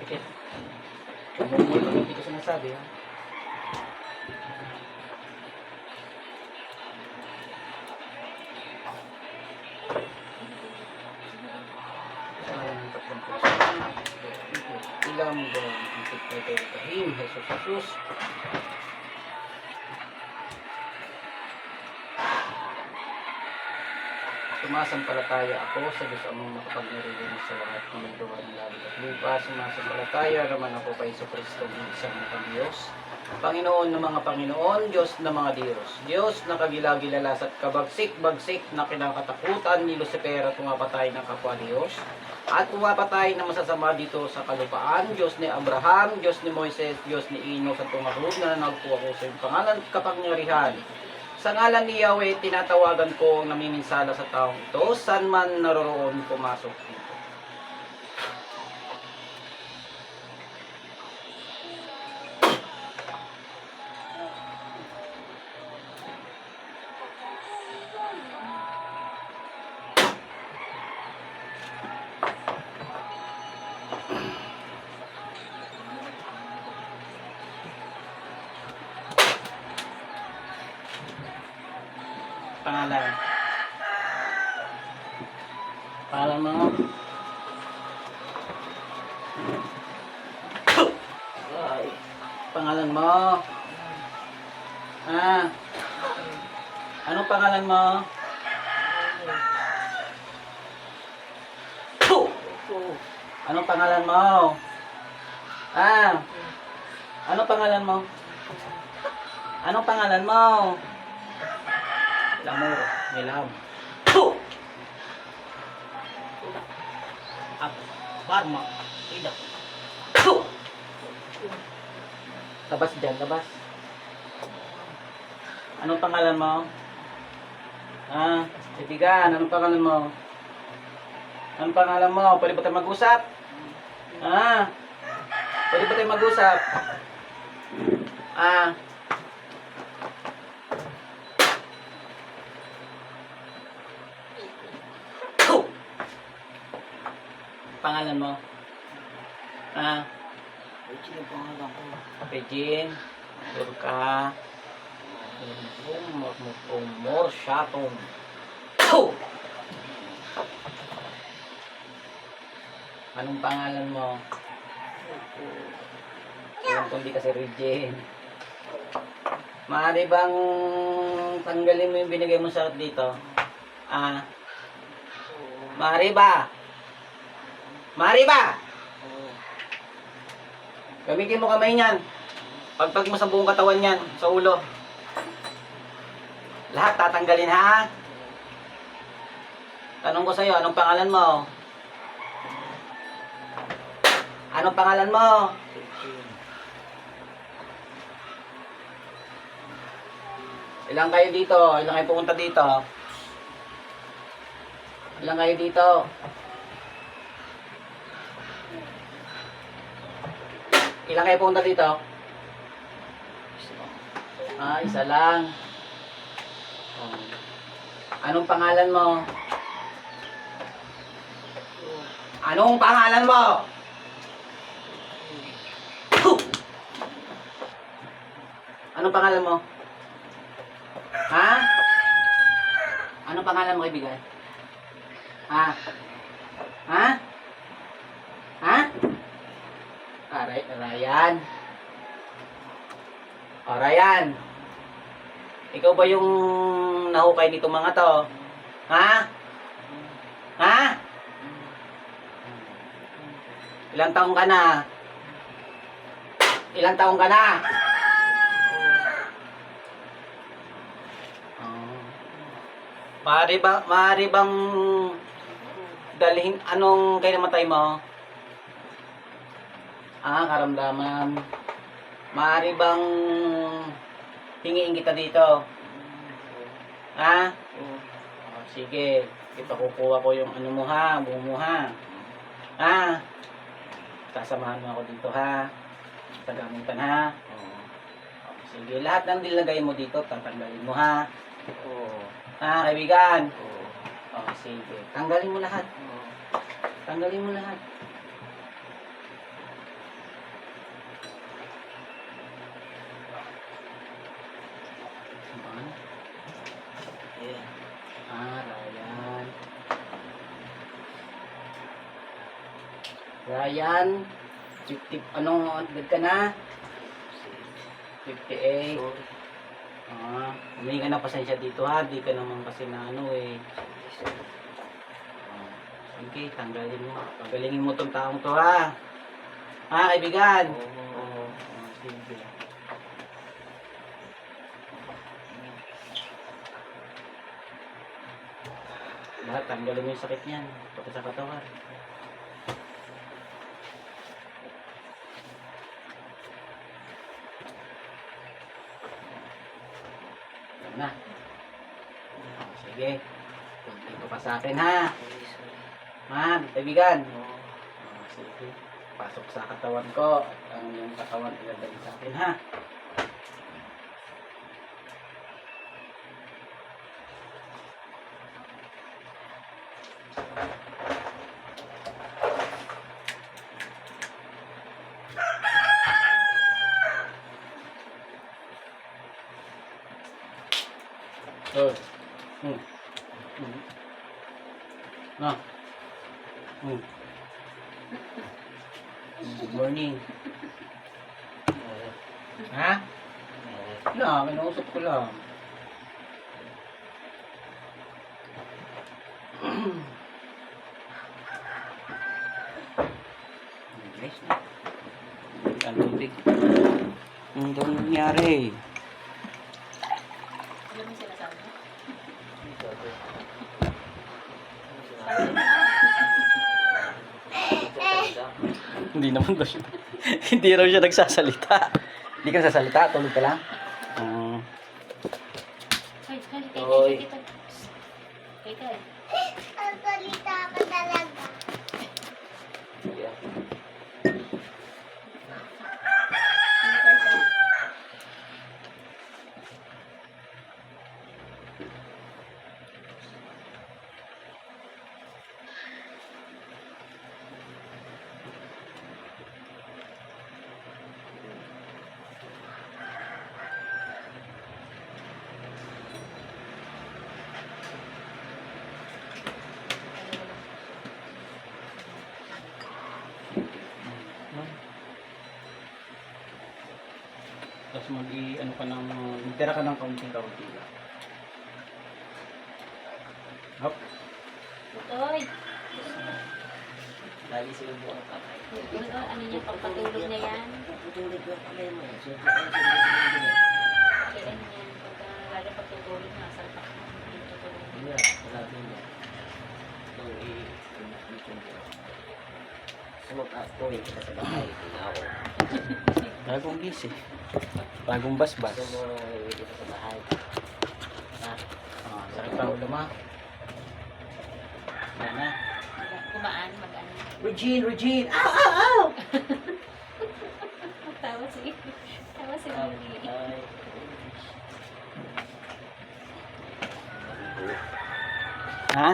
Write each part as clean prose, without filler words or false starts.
Pikit. Hindi ko sinasabi ha. Ilam doon ang pagkakahim, Jesus. Sumasampalataya ako sa Diyos amang makapangyarihan sa lahat ng lugar ng langit at lupa. Sumasampalataya naman ako kay Kristo ng isang Diyos. Panginoon ng mga Panginoon, Diyos ng mga Diyos. Diyos na kagilagilalas at kabagsik-bagsik na kinakatakutan ni Lucifer at pumapatay ng kapwa Diyos. At pumapatay na masasama dito sa kalupaan. Diyos ni Abraham, Diyos ni Moises, Diyos ni Enos at tumahod na nagpo ako sa iyong pangalan at kapangyarihan. Sa ngalan ni Yahweh, tinatawagan ko ang namiminsala sa taong ito, saan man naroroon pumasok dito. Pangalan. Pangalan mo. Ay. Pangalan mo. Anong pangalan mo? Anong pangalan mo? Anong pangalan mo? Anong pangalan mo? Lamor, nilam. Barma, tidak. Labas dyan, labas. Anong pangalan mo? Kaibigan, anong pangalan mo? Anong pangalan mo? Pwede ba tayo mag-usap? Pwede ba tayo mag-usap? Pangalan mo? Eugene ang pangalan ko. Eugene, Durka, Umor, Shatong. Anong pangalan mo? Alam ko hindi kasi Regine. Maaari bang tanggalin mo yung binigay mo sa dito? Maaari ba? Maaari ba? Gamitin mo kamay niyan. Pagpag mo sa buong katawan niyan, sa ulo. Lahat tatanggalin ha? Tanong ko sa'yo, anong pangalan mo? Anong pangalan mo? Ilang kayo dito? Ilang kayo pumunta dito? Ilang kayo dito? Ilang kayo pumunta dito? Isa lang. Anong pangalan mo? Anong pangalan mo? Anong pangalan mo? Anong pangalan mo, kaibigan? Ryan. Ryan. Ikaw ba yung nahukay nitong mga to? Ilang taong ka na? Ilang taong ka na? Maaari bang dalhin anong kaya namatay mo? Karamdaman. Maaari bang hingiin kita dito? Sige, ipakukuha ko yung ano mo ha, buo mo ha. Ha? Sasamahan mo ako dito, ha? Sa gamitan, ha? Oo. O, sige, lahat ng nilagay mo dito, tatanggalin mo, ha? Oo. Ha, kaibigan? Oo. O, sige. Tanggalin mo lahat. Oo. Tanggalin mo lahat. Ayan. Ayan. Ryan. Ryan, 50, anong grade ka na? 58. Sorry. Humingi ka na pasensya dito, ha? Di ka naman kasi na ano eh. Sorry. Sige, tanggalin mo. Pagalingin mo tong taong to, ha? Ha, kaibigan? Oo. Sige. Lahat, tanggalin mo yung sakit niyan. Pati sa katawan. Yan na. Sige. Dito ka sa akin, ha? Sorry. Sorry. Man, kaibigan. Oo. Sige. Pasok sa katawan ko. At ang yung katawan ilagay sa akin, ha? Oh. Ah. Good morning. Ha? Wala, kinausap ko lang. Guys, ang tubig. Ang daw nangyari. Ano mo sinasabi? Hindi naman daw siya. Hindi raw siya nagsasalita. Hindi ka nagsasalita, tulog ka lang. Ay, Oy. Kay. Ang salita ka talaga. Tapos ano ka ng, magtira ka ng kaunting-kaunti lang. Hop. Toy. Lagi sila buong kamay. Ano niya, papatulog na yan? Tutulog yung kamay mo. Siyempre, Kailan yan? Pagka lalo pagtutulog na, salpak na. Hindi tutulog. Iya, wala din yan. Nung sumag-apoy kita sa bahay. Tinaw. Bagong gis eh. Bagong basbas. Gusto mo dito sa bahay. Ha? Sakit pa ulo mo. Yan na. Kumaan, mag-ano. Regine! Ow, ow, ow! Tawa si Lily. Ay. Ha?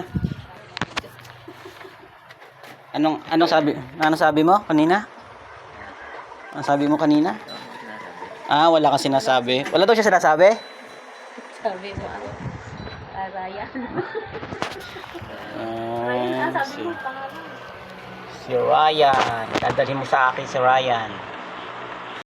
Anong sabi mo kanina? Ano sabi mo kanina? Wala kang sinasabi. Wala daw siya sinasabi? Sabi mo, Ryan. Ah, Sabi mo, pangalan. si Ryan. Dadalhin mo sa akin si Ryan.